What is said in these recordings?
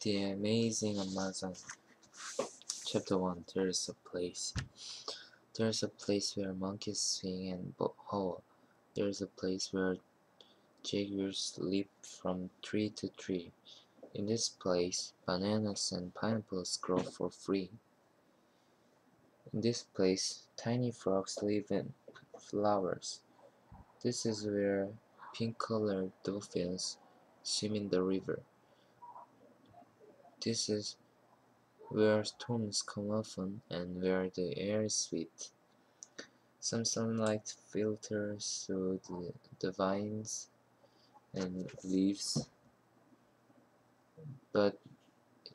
The Amazing Amazon. Chapter 1. There's a place. There's a place where monkeys swing and howl. There's a place where jaguars leap from tree to tree. In this place, bananas and pineapples grow for free. In this place, tiny frogs live in flowers. This is where pink-colored dolphins swim in the river. This is where storms come often and where the air is sweet. Some sunlight filters through the vines and leaves, but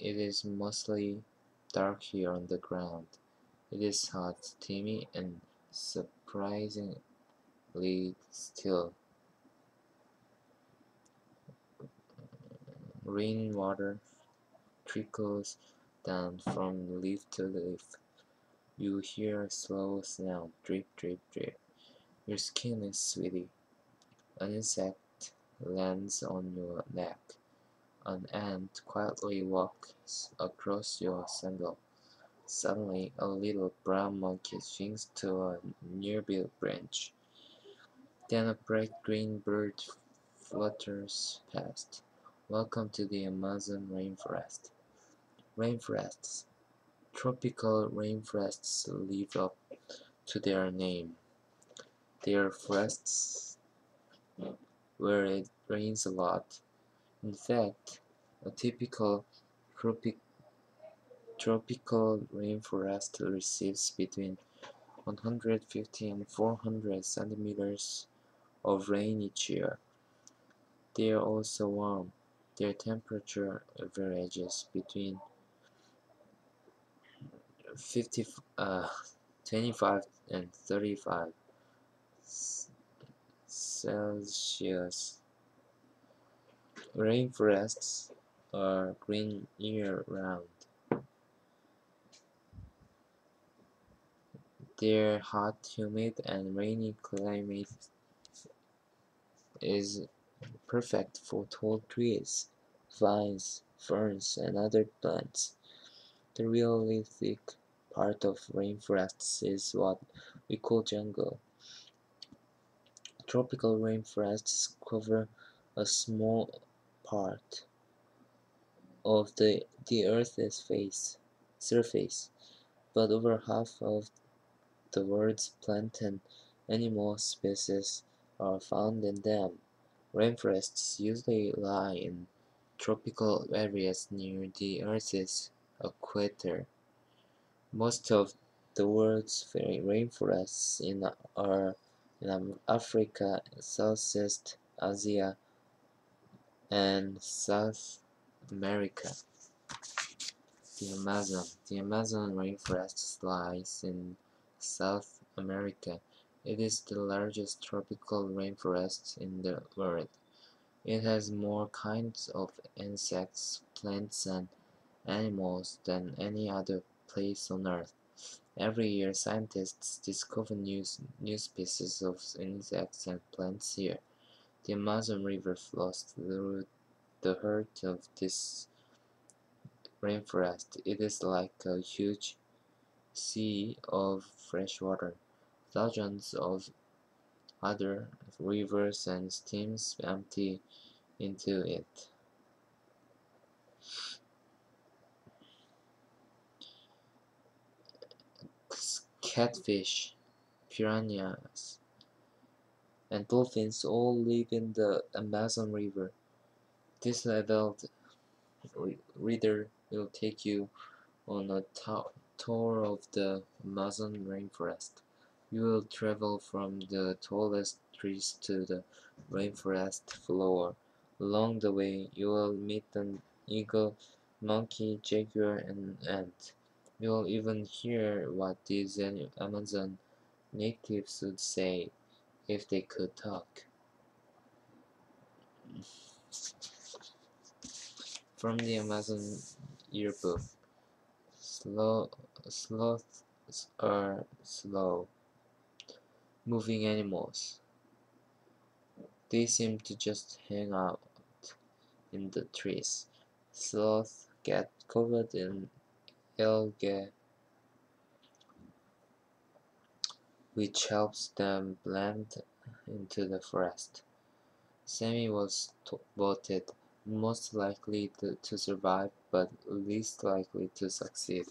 it is mostly dark here on the ground. It is hot, steamy, and surprisingly still. Rainwater trickles down from leaf to leaf. You hear a slow sound, drip, drip, drip. Your skin is sweaty. An insect lands on your neck. An ant quietly walks across your sandal. Suddenly, a little brown monkey swings to a nearby branch. Then a bright green bird flutters past. Welcome to the Amazon rainforest. Rainforests. Tropical rainforests live up to their name. They are forests where it rains a lot. In fact, a typical tropical rainforest receives between 150 and 400 centimeters of rain each year. They are also warm. Their temperature averages between 25 and 35 Celsius. Rainforests are green year-round. Their hot, humid, and rainy climate is perfect for tall trees, vines, ferns, and other plants. The really thick part of rainforests is what we call jungle. Tropical rainforests cover a small part of the Earth's surface, but over half of the world's plant and animal species are found in them. Rainforests usually lie in tropical areas near the Earth's equator. Most of the world's rainforests are in Africa, Southeast Asia, and South America. The Amazon. The Amazon rainforest lies in South America. It is the largest tropical rainforest in the world. It has more kinds of insects, plants, and animals than any other place on Earth. Every year, scientists discover new species of insects and plants here. The Amazon River flows through the heart of this rainforest. It is like a huge sea of fresh water. Thousands of other rivers and streams empty into it. Catfish, piranhas, and dolphins all live in the Amazon River. This leveled reader will take you on a tour of the Amazon rainforest. You will travel from the tallest trees to the rainforest floor. Along the way, you will meet an eagle, monkey, jaguar, and ant. You will even hear what these Amazon natives would say if they could talk. From the Amazon yearbook. Sloths are slow moving animals. They seem to just hang out in the trees. Sloths get covered in algae, which helps them blend into the forest. Sammy was voted most likely to survive, but least likely to succeed.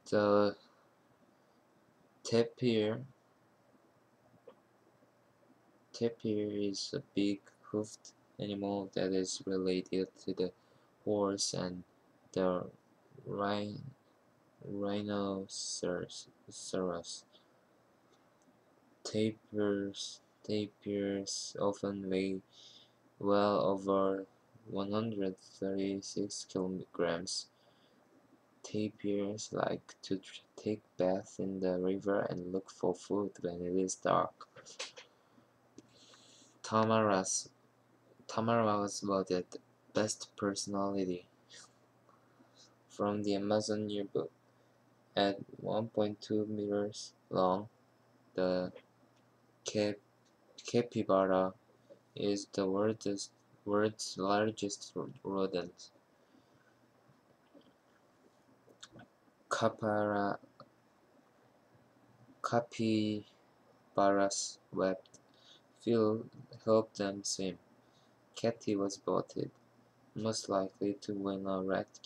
The tapir is a big hoofed animal that is related to the horse and the rhinoceros. Tapirs often weigh well over 136 kilograms. Tapirs like to take baths in the river and look for food when it is dark. Tamara was voted best personality from the Amazon yearbook. At 1.2 meters long, the capybara is the world's largest rodent. Capybara's webbed fill helped them swim. Katy was voted most likely to win a rat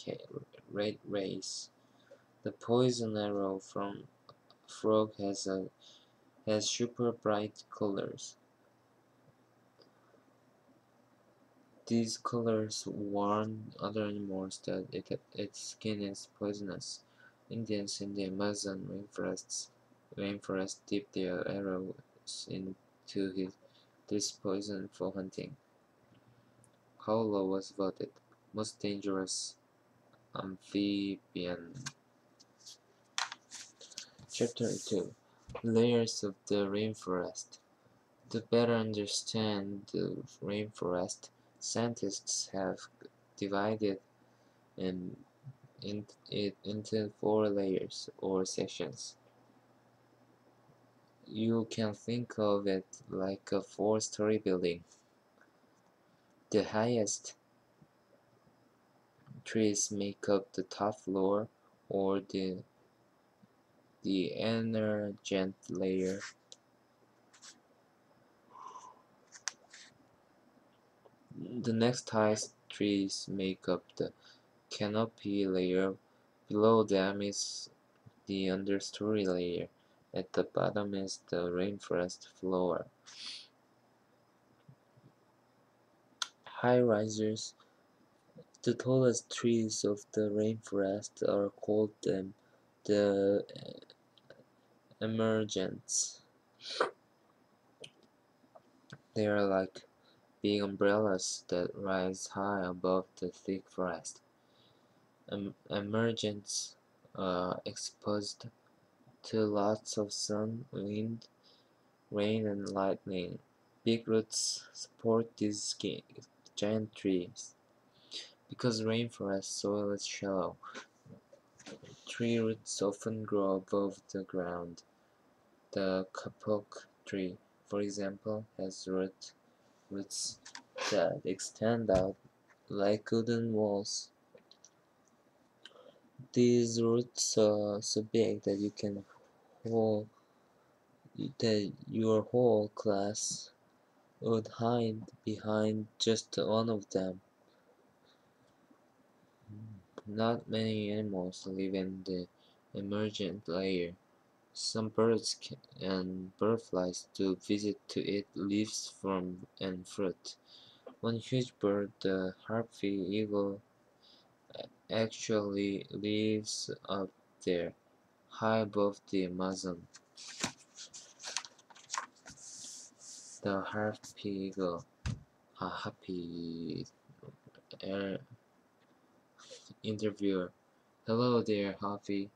race. The poison arrow from frog has super bright colors. These colors warn other animals that its skin is poisonous. Indians in the Amazon rainforest dip their arrows into this poison for hunting. Paulo was voted most dangerous amphibian. Chapter 2: Layers of the Rainforest. To better understand the rainforest, scientists have divided it into 4 layers or sections. You can think of it like a 4-story building. The highest trees make up the top floor, or the emergent layer. The next highest trees make up the canopy layer. Below them is the understory layer. At the bottom is the rainforest floor. High risers. The tallest trees of the rainforest are called the emergents. They are like big umbrellas that rise high above the thick forest. Emergents are exposed to lots of sun, wind, rain, and lightning. Big roots support these giant trees. Because rainforest soil is shallow, tree roots often grow above the ground. The kapok tree, for example, has roots that extend out like wooden walls. These roots are so big that your whole class would hide behind just one of them. Not many animals live in the emergent layer. Some birds and butterflies do visit to eat leaves and fruit. One huge bird, the harpy eagle, actually lives up there, high above the Amazon. The harpy eagle, a happy interviewer. Hello there, Harpy.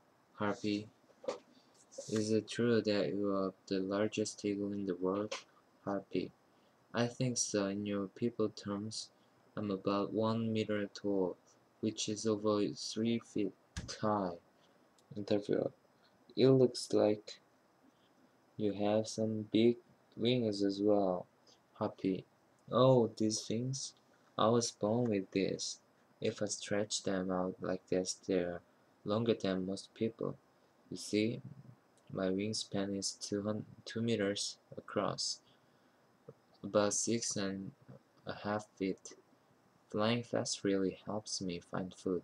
Is it true that you are the largest eagle in the world? Harpy. I think so. In your people terms, I'm about 1 meter tall, which is over 3 feet high. Interviewer. It looks like you have some big wings as well. Harpy. Oh, these things? I was born with this. If I stretch them out like this, they're longer than most people. You see, my wingspan is 2 meters across, about 6.5 feet. Flying fast really helps me find food.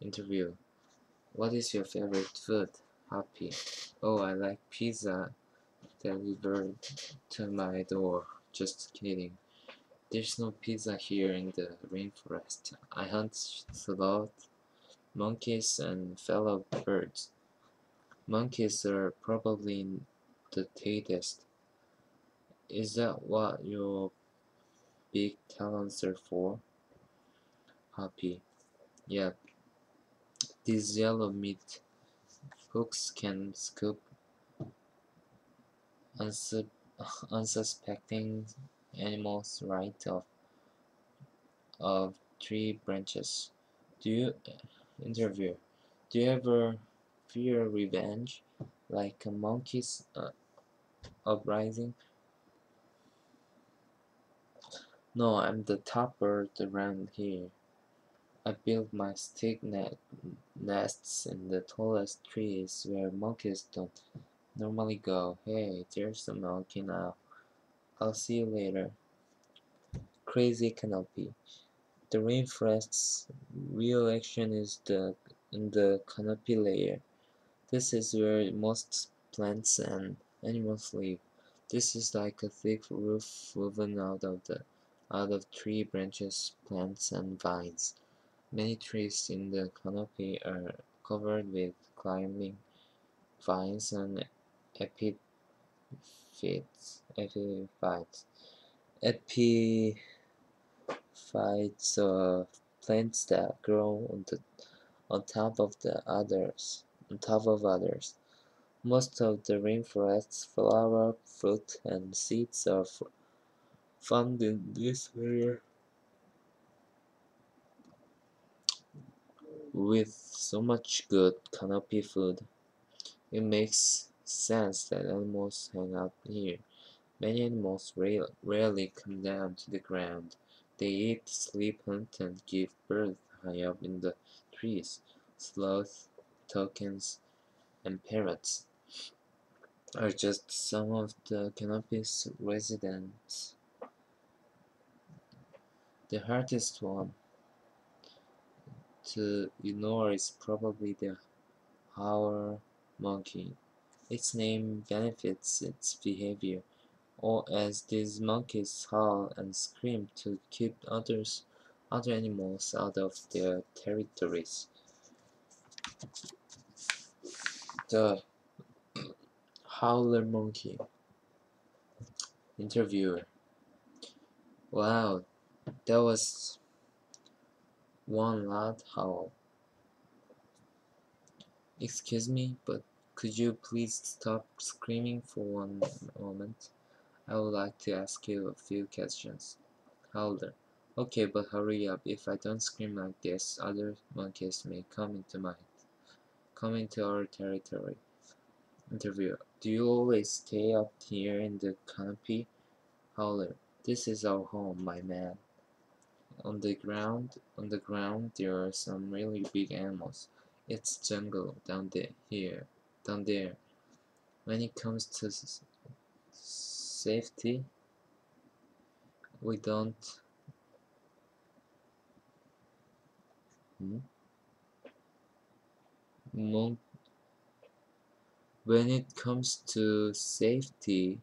Interview: what is your favorite food? Happy: oh, I like pizza delivered to my door. Just kidding. There's no pizza here in the rainforest. I hunt sloth, monkeys, and fellow birds. Monkeys are probably the tastiest. Is that what your big talons are for? Happy: yeah, these yellow meat hooks can scoop unsu unsuspecting animals right off of tree branches. Do you interview? Do you ever fear revenge, like a monkey's uprising? No, I'm the top bird around here. I build my stick nests in the tallest trees where monkeys don't normally go. Hey, there's a monkey now. I'll see you later. Crazy canopy. The rainforest's real action is in the canopy layer. This is where most plants and animals live. This is like a thick roof woven out of tree branches, plants, and vines. Many trees in the canopy are covered with climbing vines and epiphytes. Epiphytes are plants that grow on top of others. Most of the rainforest's flower, fruit, and seeds are found in this area. With so much good canopy food, it makes sense that animals hang out here. Many animals rarely come down to the ground. They eat, sleep, hunt, and give birth high up in the trees. Sloths, toucans, and parrots are just some of the canopy's residents. The hardest one to ignore is probably the howler monkey. Its name benefits its behavior, or as these monkeys howl and scream to keep other animals out of their territories. The howler monkey. Interviewer: wow, that was one loud howl. Excuse me, but could you please stop screaming for one moment? I would like to ask you a few questions. Howler: okay, but hurry up. If I don't scream like this, other monkeys may come into our territory. Interviewer: do you always stay up here in the canopy? Howler: this is our home, my man. On the ground, there are some really big animals. It's jungle down there. When it comes to safety, we don't. Hmm? Mon- when it comes to safety,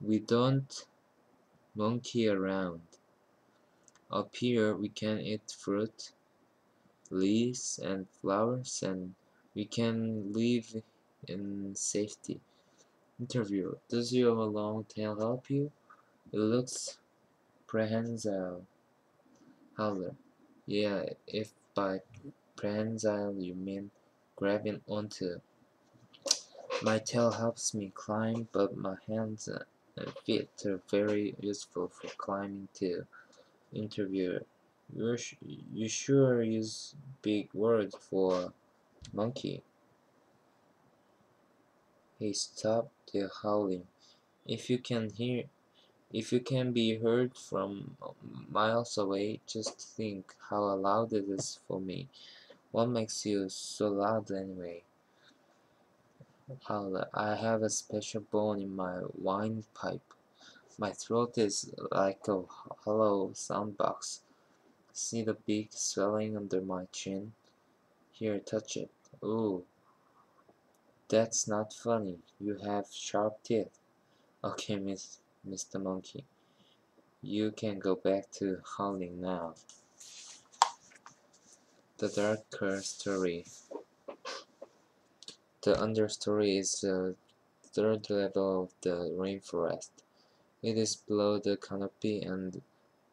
we don't monkey around. Up here, we can eat fruit, leaves, and flowers, and we can live in safety. Interview: does your long tail help you? It looks prehensile. Howler: yeah, if by prehensile you mean grabbing onto. My tail helps me climb, but my hands and feet are very useful for climbing too. Interviewer: you sure use big words for monkey? Hey, stop the howling. If you can hear If you can be heard from miles away, just think how loud it is for me. What makes you so loud anyway? I have a special bone in my windpipe. My throat is like a hollow soundbox. See the big swelling under my chin? Here, touch it. Ooh, that's not funny. You have sharp teeth. Okay, Mr. Monkey. You can go back to howling now. The darker story. The understory is the third level of the rainforest. It is below the canopy and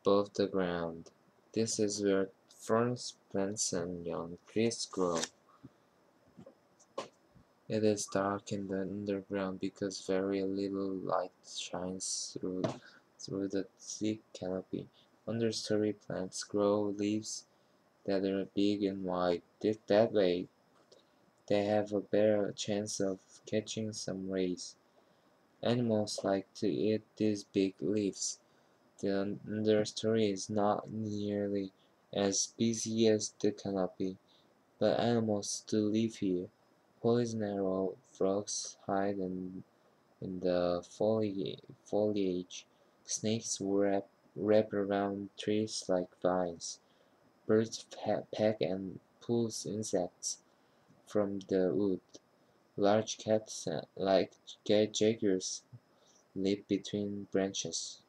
above the ground. This is where ferns, plants, and young trees grow. It is dark in the underground because very little light shines through the thick canopy. Understory plants grow leaves that are big and wide. That way, they have a better chance of catching some rays. Animals like to eat these big leaves. The understory is not nearly as busy as the canopy, but animals still live here. Poison arrow frogs hide in the foliage. Snakes wrap around trees like vines. Birds peck and pull insects from the wood. Large cats, like jaguars, live between branches.